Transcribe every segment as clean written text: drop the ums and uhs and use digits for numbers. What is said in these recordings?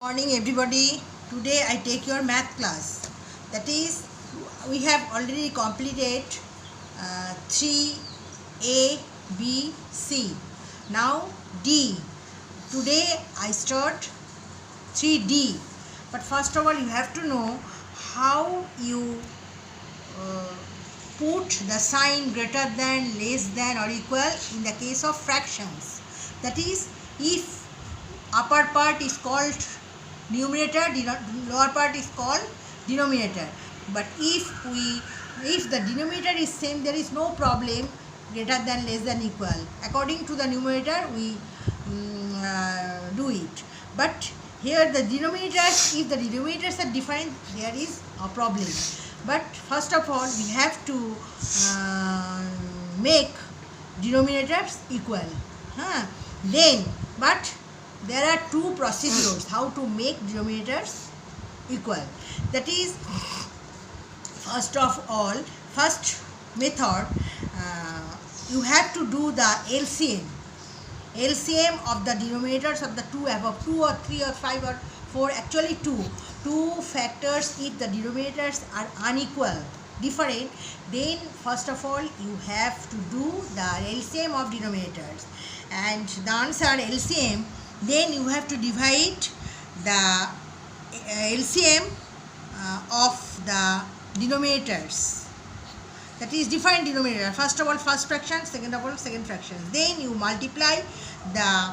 Morning everybody. Today I take your math class. That is, we have already completed 3A, B, C. Now D. Today I start 3D. But first of all you have to know how you uh, put the sign greater than, less than or equal in the case of fractions. That is, if upper part is called numerator, lower part is called denominator. But if the denominator is same, there is no problem, greater than, less than, equal. According to the numerator we do it. But here the denominators, if the denominators are different, there is a problem. But first of all we have to make denominators equal. Then, but there are two procedures how to make denominators equal. That is, first of all, first method, you have to do the LCM of the denominators of the two above, 2 or 3 or 5 or 4, actually two factors. If the denominators are unequal, different, then first of all you have to do the LCM of denominators, and the answer LCM, then you have to divide the LCM of the denominators. That is, different denominator. First of all first fraction, second of all second fraction. Then you multiply the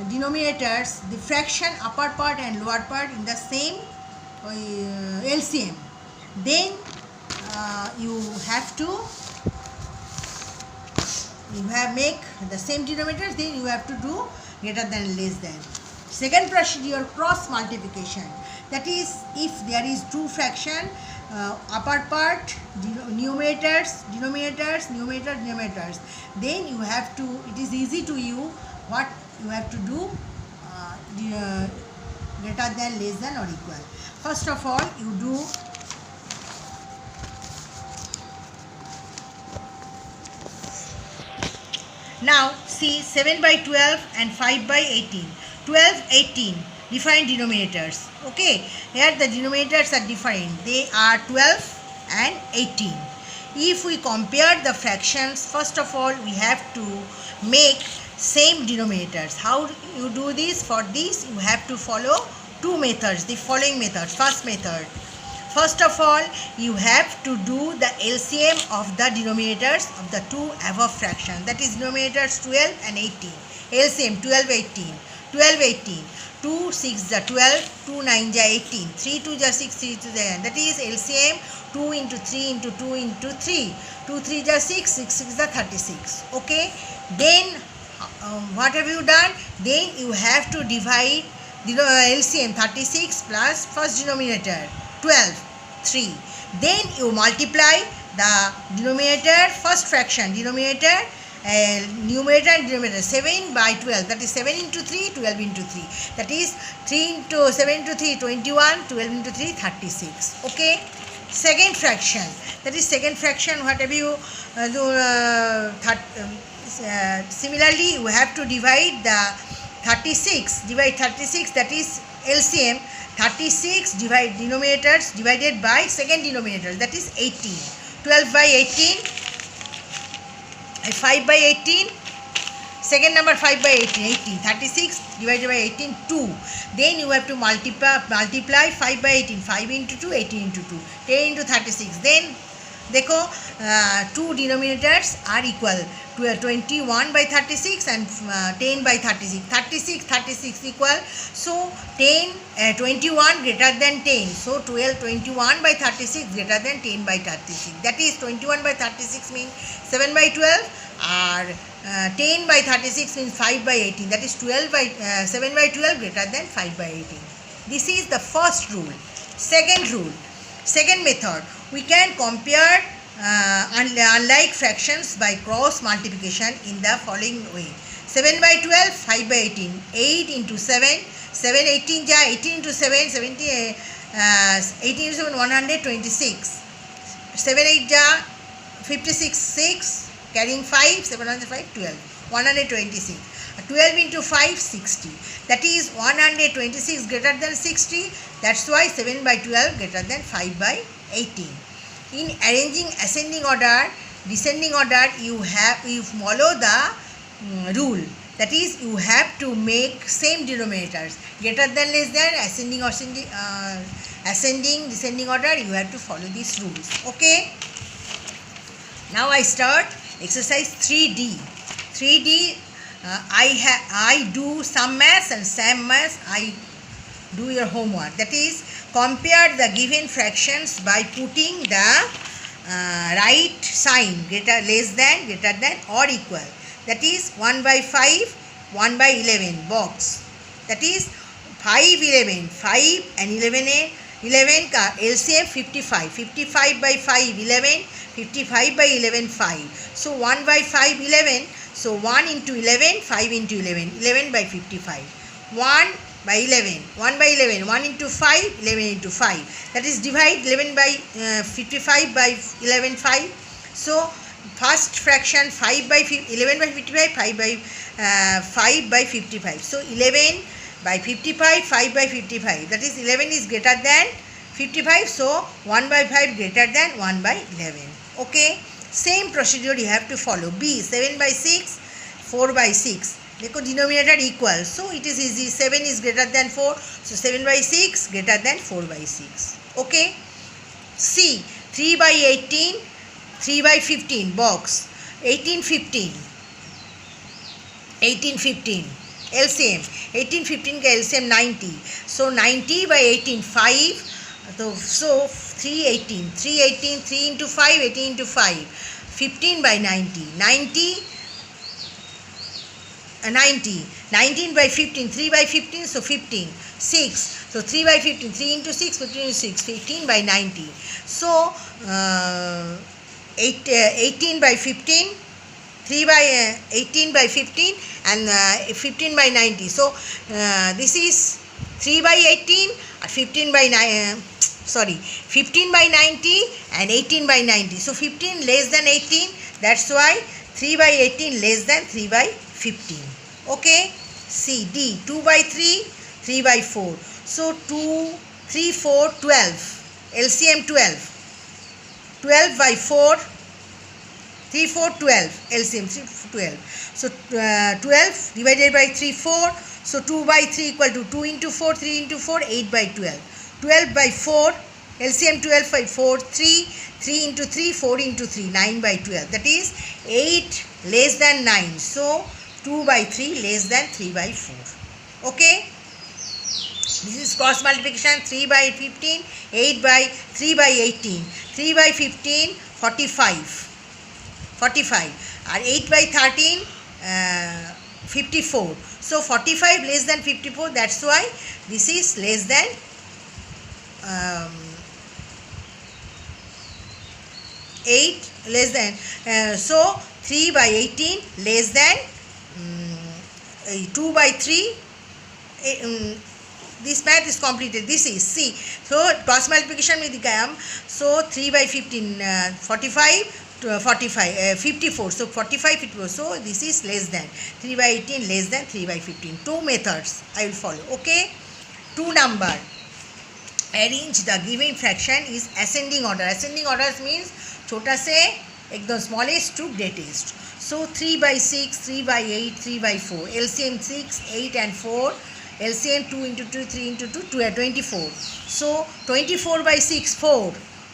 denominators, the fraction upper part and lower part in the same LCM. Then you make the same denominators, then you have to do greater than, less than. Second procedure, cross multiplication. That is, if there is two fraction, upper part numerators, denominators, then you have to, it is easy to you, what you have to do, greater than, less than or equal. First of all you do now see 7 by 12 and 5 by 18. 12, 18, different denominators. Okay, here the denominators are different. They are 12 and 18. If we compare the fractions, first of all we have to make same denominators. How you do this? For this you have to follow two methods, the following methods. First method, first of all you have to do the LCM of the denominators of the two above fractions, that is denominators 12 and 18. LCM 12, 18. 12, 18. 2 6 are 12, 2 9 are 18, 3 2 are 6, 3 2 are, that is LCM 2 into 3 into 2 into 3, 2 3 are 6, 6 6 are 36. Okay, then what have you done? Then you have to divide the LCM 36 plus first denominator 12, 3. Then you multiply the denominator, first fraction denominator, numerator and denominator, 7 by 12, that is 7 into 3, 12 into 3, that is 3 into 7 into 3, 21, 12 into 3, 36. Okay, second fraction, that is second fraction, what have you similarly you have to divide the 36, that is LCM 36, divide denominators divided by second denominator, that is 18. 12 by 18, 5 by 18, second number 5 by 18, 18, 36 divided by 18, 2. Then you have to multiply 5 by 18, 5 into 2, 18 into 2, 10 into 36. Then देखो two denominators are equal, 21 by 36 and 10 by 36, 36 equal, so 21 greater than 10, so 21 by 36 greater than 10 by 36, that is 21 by 36 means 7 by 12 or 10 by 36 means 5 by 18, that is 12 by 7 by 12 greater than 5 by 18. This is the first rule. Second method, we can compare unlike fractions by cross multiplication in the following way. 7 by 12, 5 by 18, 8 into 7, 7 18 ja, 18 into 7, 70, 18 into 7, 126, 7 8 ja, 56, 6, carrying 5, 7 5, 12, 126. 12 into 5, 60. That is 126 greater than 60. That's why 7 by 12 greater than 5 by 18. In arranging ascending order, descending order, you follow the rule. That is, you have to make same denominators. Greater than, less than, ascending or ascending, descending order, you have to follow these rules. Okay. Now I start exercise 3D. 3D, I do some maths and some maths I do your homework. That is, compare the given fractions by putting the right sign, less than, greater than or equal. That is 1 by 5, 1 by 11 box. That is 5, 11, 5 and 11 का LCM 55. 55 by 5, 11. 55 by 11, 5. So 1 by 5, 11. So 1 into 11, 5 into 11. 11 by 55. 1 by 11. 1 by 11. 1 into 5, 11 into 5. That is divide 11 by 55 by 11, 5. So first fraction 5 by 11 by 55, 5 by 5 by 55. So 11 by 55, 5 by 55. That is 11 is greater than 55. So 1 by 5 greater than 1 by 11. Okay. Same procedure you have to follow. B, 7 by 6, 4 by 6. Because denominator equal. So it is easy. 7 is greater than 4. So 7 by 6 greater than 4 by 6. Okay. C, 3 by 18, 3 by 15 box. 18, 15. 18, 15. LCM. 18, 15 का LCM 90. So 90 by 18, 5. So 3, 18. 3, 18, 3 into 5, 18 into 5. 15 by 90. 90. 90. 19 by 15. 3 by 15. So 15. 6. So 3 by 15. 3 into 6. 15 into 6. 15 by 90. So 18 by 15. 3 by 18 by 15 and 15 by 90. So this is 3 by 18 and 15 by 15 by 90 and 18 by 90. So 15 less than 18. That's why 3 by 18 less than 3 by 15. Okay. C, D, 2 by 3, 3 by 4. So 2, 3, 4, 12. LCM 12. 12 by 4. 3, 4, 12. LCM 12. So 12 divided by 3, 4. So 2 by 3 equal to 2 into 4, 3 into 4, 8 by 12. 12 by 4. LCM 12 by 4, 3. 3 into 3, 4 into 3, 9 by 12. That is 8 less than 9. So 2 by 3 less than 3 by 4. Okay. This is cross multiplication. 3 by 15, 8 by 3 by 18. 3 by 15, 45. 45 and 8 by 13, 54. So 45 less than 54. That's why this is less than 8 less than. So 3 by 18 less than 2 by 3. This math is completed. This is C. So cross multiplication में दिखाया हम. So 3 by 15, 45. 54. So 45, 54. So this is less than 3 by 18 less than 3 by 15. Two methods I will follow. Okay. 2 number. Arrange the given fraction is ascending order. Ascending order means छोटा से एकदम smallest to greatest. So 3 by 6, 3 by 8, 3 by 4. LCM 6, 8 and 4. LCM 2 into 2, 3 into 2, 24. So 24 by 6, 4.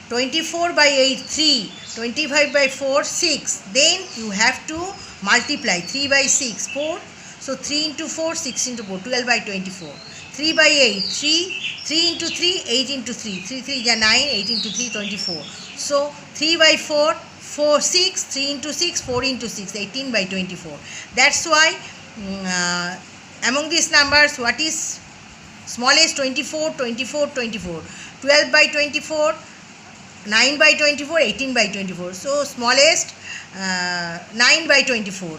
24 by 8, 3. 25 by 4, 6. Then you have to multiply. 3 by 6, 4. So 3 into 4, 6 into 4, 12 by 24. 3 by 8, 3. 3 into 3, 8 into 3. 3, 3 is 9, 8 into 3, 24. So 3 by 4, 4, 6. 3 into 6, 4 into 6, 18 by 24. That's why among these numbers, what is smallest? 24, 24, 24. 12 by 24. 9 by 24, 18 by 24. So smallest 9 by 24,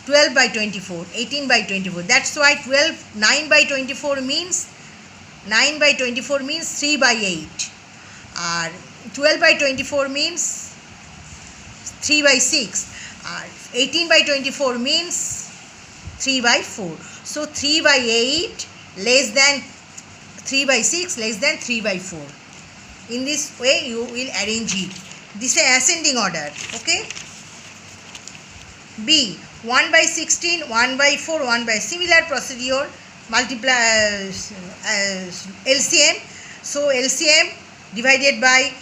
12 by 24, 18 by 24. That's why 9 by 24 means 9 by 24 means 3 by 8. 12 by 24 means 3 by 6. 18 by 24 means 3 by 4. So 3 by 8 less than 3 by 6 less than 3 by 4. In this way you will arrange it. This is ascending order. Okay. B. 1 by 16, 1 by 4, 1 by similar procedure, multiply LCM. So LCM divided by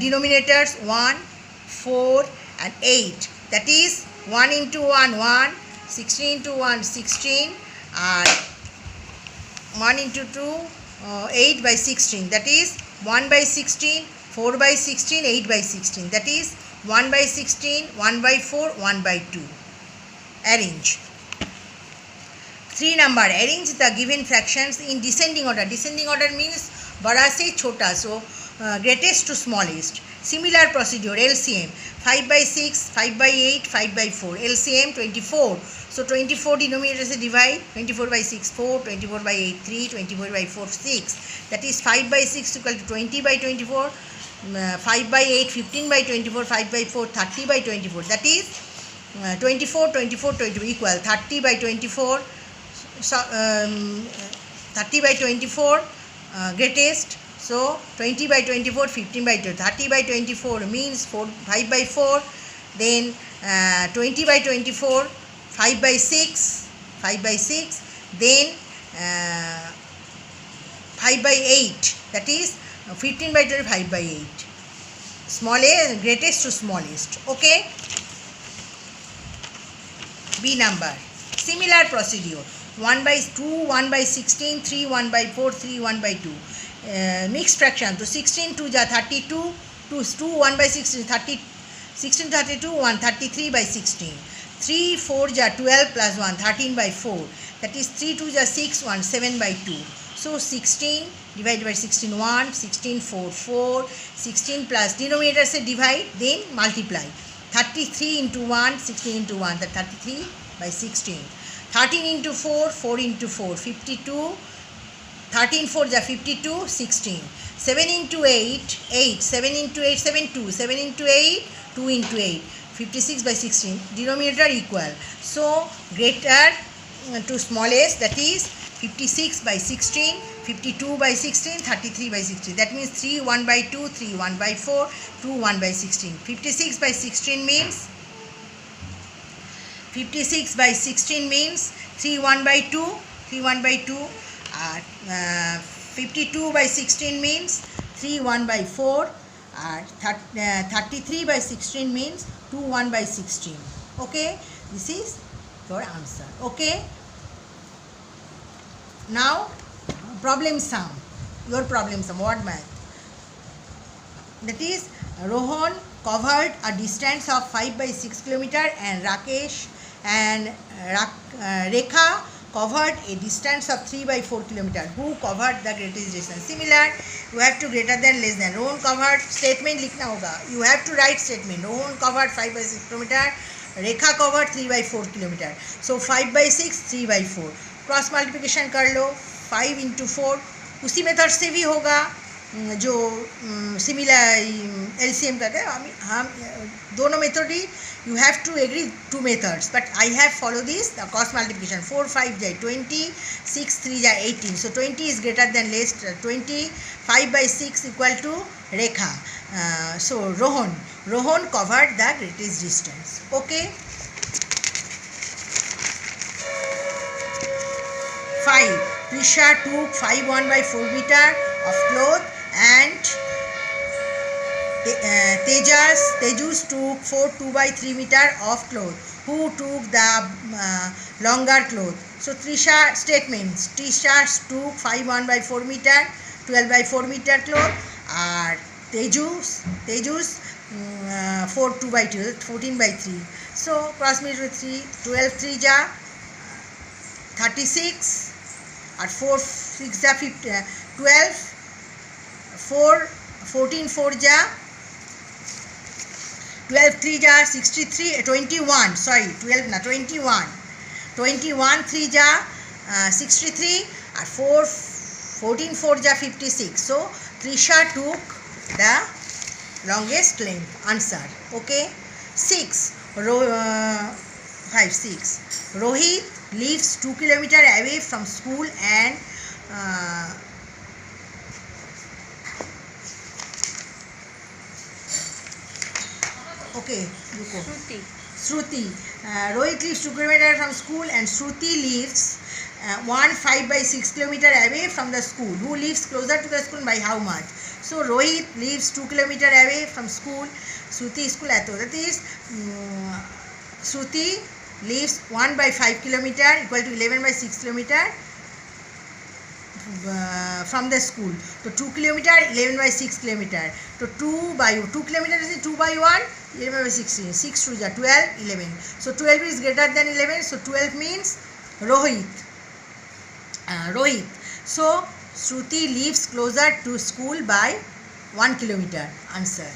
denominators 1, 4 and 8. That is 1 into 1, 1, 16 into 1, 16 and 1 into 2, 8 by 16. That is 1 by 16, 4 by 16, 8 by 16. That is 1 by 16, 1 by 4, 1 by 2. Arrange. 3 number. Arrange the given fractions in descending order. Descending order means bada se chota. So greatest to smallest. Similar procedure. LCM 5 by 6, 5 by 8, 5 by 4. LCM 24. So 24 denominator se divide. 24 by 6 4, 24 by 8 3, 24 by 4 6. That is 5 by 6 equal to 20 by 24. 5 by 8 15 by 24. 5 by 4 30 by 24. That is 24 24 22 equal 30 by 24. So 30 by 24 greatest. So 20 by 24 15 by 2. 30 by 24 means 5 by 4. Then 20 by 24 5 by 6 5 by 6. Then 5 by 8, that is 15 by 25 by 8. Smallest, greatest to smallest. Okay. B number. Similar procedure. 1 by 2, 1 by 16, 3, 1 by 4, 3, 1 by 2. Mixed fraction. So 16 2 ja 32, 2 1 by 16, 30, 16 32, 1 33 by 16. 3 4 ja 12 plus 1, 13 by 4. That is 3 2 ja 6, 1 7 by 2. So 16 divided by 16 1, 16 4 4, 16 plus denominator se divide, then multiply. 33 into 1, 16 into 1, that 33 by 16. 13 into 4, 4 into 4, 52. 13 4 ja 52, 16. 7 into 8, 8. 7 into 8, 7 2. 7 into 8, 2 into 8. 56 by 16. Denominator equal. So greater to smallest, that is 56 by 16, 52 by 16, 33 by 16. That means 3 1 by 2, 3 1 by 4, 2 1 by 16. 56 by 16 means 56 by 16 means 3 1 by 2, 3 1 by 2. 52 by 16 means 3 1 by 4. 33 by 16 means 2 1 by 16. Okay, this is your answer. Okay. Now problem sum. Your problem sum. What math? That is Rohan covered a distance of 5 by 6 kilometer and Rakesh and Rekha covered a distance of 3 by 4 kilometer. Who covered the greatest distance? Similar, you have to greater than less than. Rohan covered statement लिखना होगा. You have to write statement. Rohan covered 5 by 6 kilometer. Rekha covered 3 by 4 kilometer. So 5 by 6, 3 by 4. Cross multiplication कर लो. 5 into 4 उसी method से भी होगा जो similar LCM का क्या हम दोनों method he you have to agree 2 methods, but I have follow this the cross multiplication. 4 5 ja 20, 6 3 ja 18. So 20 is greater than less 20. 5 by 6 equal to Rekha. So Rohan covered the greatest distance. Okay. 5. Prisha took 5 1 by 4 meter of cloth and Tejas took 4 2 by 3 meter of cloth. Who took the longer cloth? So Trisha statements. Trisha took 5 1 by 4 meter, 12 by 4 meter cloth. Tejus 4 2 by 2, 14 by 3. So cross multiply 3, 12 3 ja 36 and 4 6 ja 12, 4 14 4 ja 12 3 ja 63, 21, sorry 12 na 21, 21 3 ja 63 and 14 4 ja 56. So Trisha took the longest length. Answer. Okay. 6 5 6 Rohit lives 2 kilometers away from school and okay, Shruti. Rohit lives 2 kilometers from school and Shruti lives 5/6 kilometers away from the school. Who lives closer to the school by how much? So Rohit lives 2 kilometers away from school. Shruti school at that is Shruti lives 1/5 kilometers equal to 11/6 kilometers from the school. So 2 kilometers 11/6 kilometers. So 2 kilometers is 2/1 11/16. 6 to 12 11. So 12 is greater than 11. So 12 means Rohit. So Shruti lives closer to school by 1 kilometer. Answer.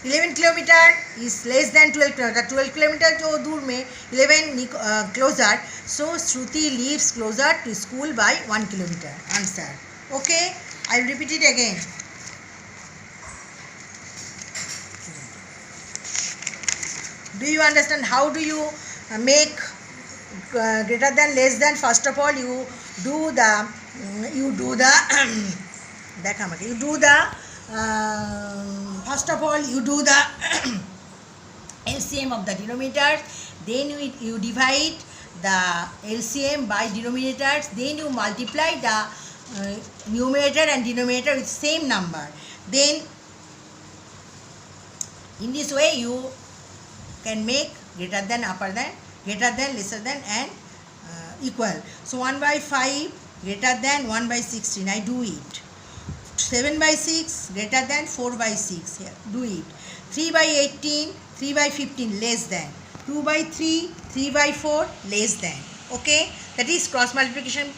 11 kilometer is less than 12 kilometer. 12 kilometer जो दूर में 11 closer. So Shruti lives closer to school by 1 kilometer. Answer. Okay, I will repeat it again. Do you understand how do you make greater than less than? First of all, you do the first of all you do the LCM of the denominators, then you divide the LCM by denominators, then you multiply the numerator and denominator with same number. Then in this way you can make greater than, upper than, greater than, lesser than and equal. So 1/5 greater than 1/16. I do it. 7/6 greater than 4/6. Here, do it. 3/18, 3/15 less than. 2/3, 3/4 less than. Okay, that is cross multiplication.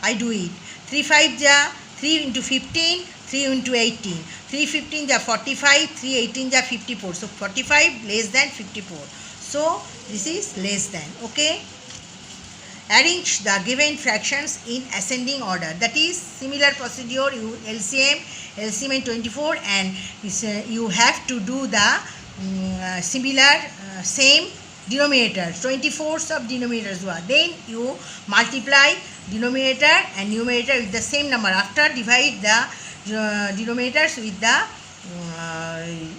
I do it. 3/5 ja 3 into 15, 3 into 18. 3/15 ja 45, 3/18 ja 54. So 45 less than 54. So this is less than. Okay. Arrange the given fractions in ascending order. That is similar procedure. You LCM in 24 and you have to do the similar same denominators. 24s of denominators. Then you multiply denominator and numerator with the same number. After divide the denominators with the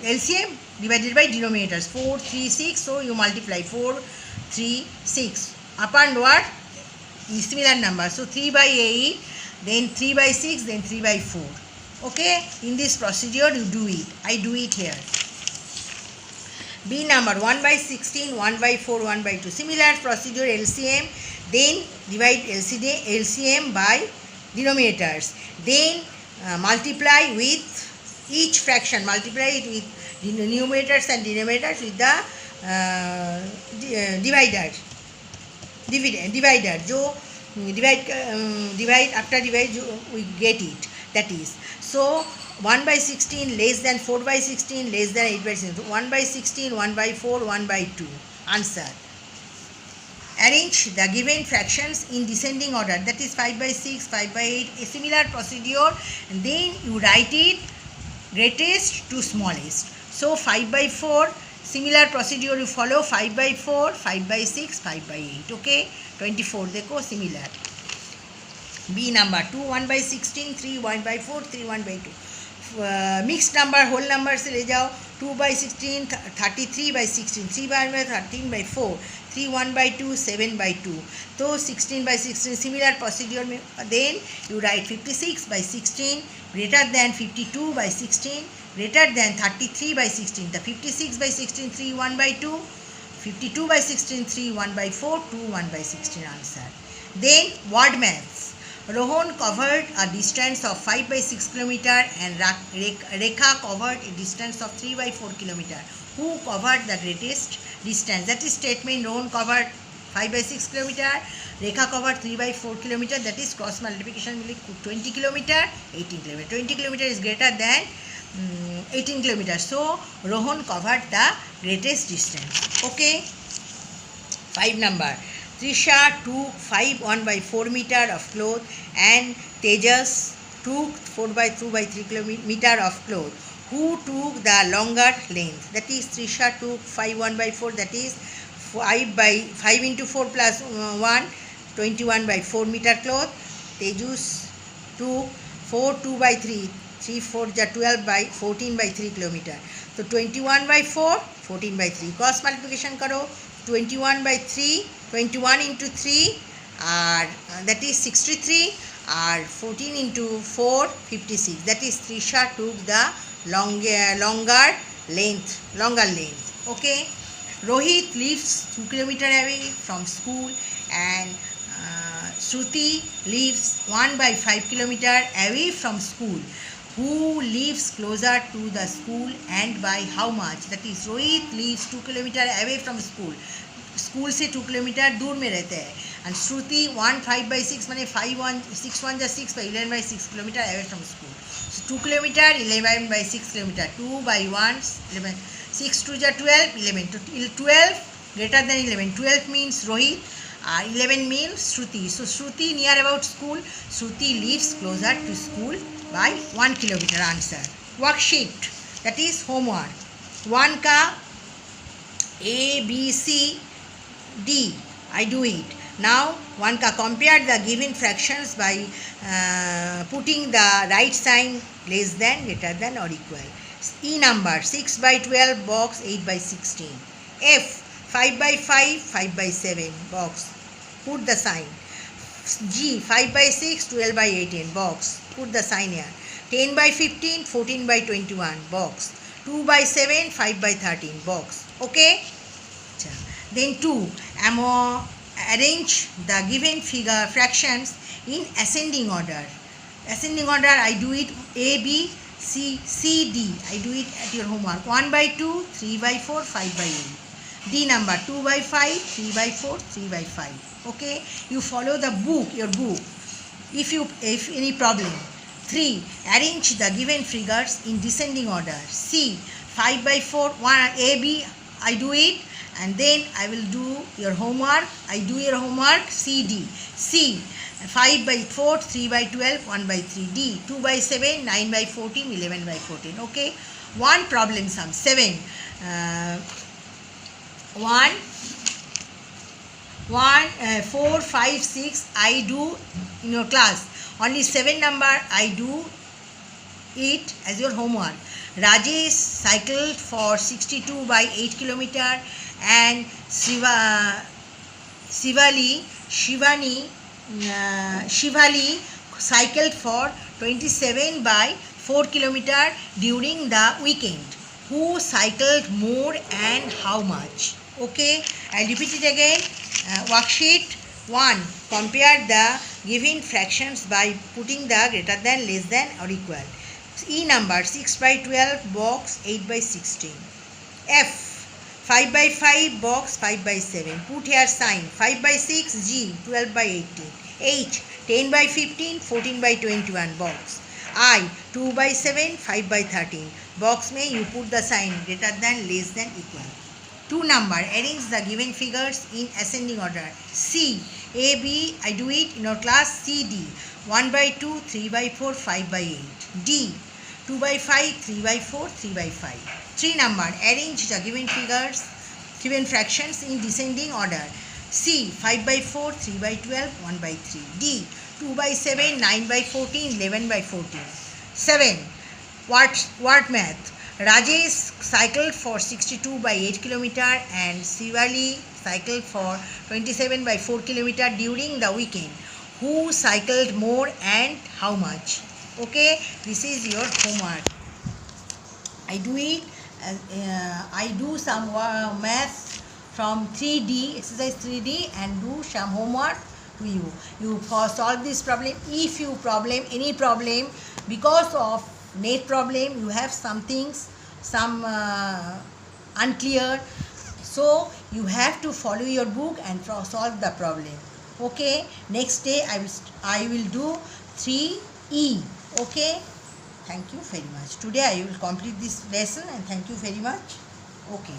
LCM divided by denominators. 4, 3, 6. So you multiply 4, 3, 6. Upon what? Similar number. So 3/8, then 3/6, then 3/4. Okay. In this procedure you do it. I do it here. B number 1/16, 1/4, 1/2. Similar procedure LCM. Then divide LCM by denominators. Then multiply with each fraction. Multiply it with numerators and denominators with the divider जो divide after divide we get it. That is, so 1/16 less than 4/16 less than 8/16. 1/16, 1/4, 1/2. Answer. Arrange the given fractions in descending order. That is 5/6, 5/8. A similar procedure. And then you write it greatest to smallest. So 5/4. Similar procedure you follow. 5/4, 5/6, 5/8. Okay. 24 देखो similar. B number 2 1/16, 3 1/4, 3 1/2. Mixed number whole number से ले जाओ. 2/16 33/16, 3/13/4, 3 1/2, 7/2. तो 16/16 similar procedure में. Then you write 56/16 greater than 52/16 greater than 33/16. The 56/16 3 1/2. 52/16 3 1/4, 2 1/16. Answer. Then word maths. Rohan covered a distance of 5/6 km and Rekha covered a distance of 3/4 km. Who covered the greatest distance? That is statement. Rohan covered 5/6 km, Rekha covered 3/4 km. That is cross multiplication will be 20 km, 18 km. 20 km is greater than 18 km. So Rohan covered the greatest distance. Okay. 5 number. Trisha took 5 1/4 meter of cloth and Tejas took 4/2/3 meter of cloth. Who took the longer length? That is Trisha took 5 1/4, that is 5 into 4 plus 1, 21 by 4 meter cloth. Tejus took 4 2 by 3, 3 4 ja 12 by 14 by 3 kilometer. So 21 by 4, 14 by 3. Cross multiplication karo. 21 by 3, 21 into 3 are that is 63, are 14 into 4, 56. That is Trisha took the longer length. Okay. Rohit lives 2 kilometer away from school, and Shruti lives 1 by 5 kilometer away from school. Who lives closer to the school and by how much? That is Rohit lives 2 kilometer away from school. School से 2 kilometre दूर में रहते हैं. And Shruti 1 5 by 6 माने 5 1 6 1 जा 6 by 11 by 6 kilometre away from school. So 2 kilometre 11 by 6 kilometre. 2 by 1 11 6 2 जा 12 11. तो 12 greater than 11. 12 means Rohit. 11 means Shruti. So Shruti near about school. Shruti lives closer to school by 1 kilometer. Answer. Worksheet, that is homework. 1 ka A, B, C, D. I do it. Now one can compare the given fractions by putting the right sign less than, greater than or equal. E number 6 by 12 box 8 by 16. F 5 by 5 5 by 7 box. Put the sign. G 5 by 6 12 by 18 box. Put the sign here. 10 by 15 14 by 21 box. 2 by 7 5 by 13 box. Okay. Then 2. Arrange the given figure fractions in ascending order. Ascending order, I do it A, B, C, C, D. I do it at your homework. 1 by 2, 3 by 4, 5 by 8. D number 2 by 5, 3 by 4, 3 by 5. Okay. You follow the book, your book. If any problem. 3. Arrange the given figures in descending order. C. 5 by 4, 1 A, B. I do it. And then I will do your homework. I do your homework. C, D. C. 5 by 4, 3 by 12, 1 by 3. D. 2 by 7, 9 by 14, 11 by 14. Okay. One problem sum. 7. 4, 5, 6. I do in your class. Only 7 number I do it as your homework. Rajesh cycled for 62 by 8 kilometer, and Shivali cycled for 27 by 4 kilometer during the weekend. Who cycled more and how much? Okay, I'll repeat it again. Worksheet 1. Compare the given fractions by putting the greater than, less than or equal. E number 6 by 12 box 8 by 16. F 5 by 5 box 5 by 7. Put here sign. 5 by 6 G 12 by 18. H 10 by 15 14 by 21 box. I 2 by 7 5 by 13. Box में you put the sign greater than, less than, equal. 2 number. Arrange the given figures in ascending order. C A B I do it in your class. C D 1 by 2 3 by 4 5 by 8. D 2 by 5 3 by 4 3 by 5. 3 number. Arrange the given figures, given fractions in descending order. C 5 by 4 3 by 12 1 by 3. D 2 by 7 9 by 14 11 by 14. 7. Word math. Rajesh cycled for 62 by 8 kilometer and Shivali cycled for 27 by 4 kilometer during the weekend. Who cycled more and how much? Okay, this is your homework. I do it. I do some math from 3D, exercise 3D, and do some homework to you. You solve this problem. If you any problem because of net problem, you have some things, some unclear. So you have to follow your book and solve the problem. Okay. Next day I will do 3E. Okay. Thank you very much. Today I will complete this lesson and thank you very much. Okay.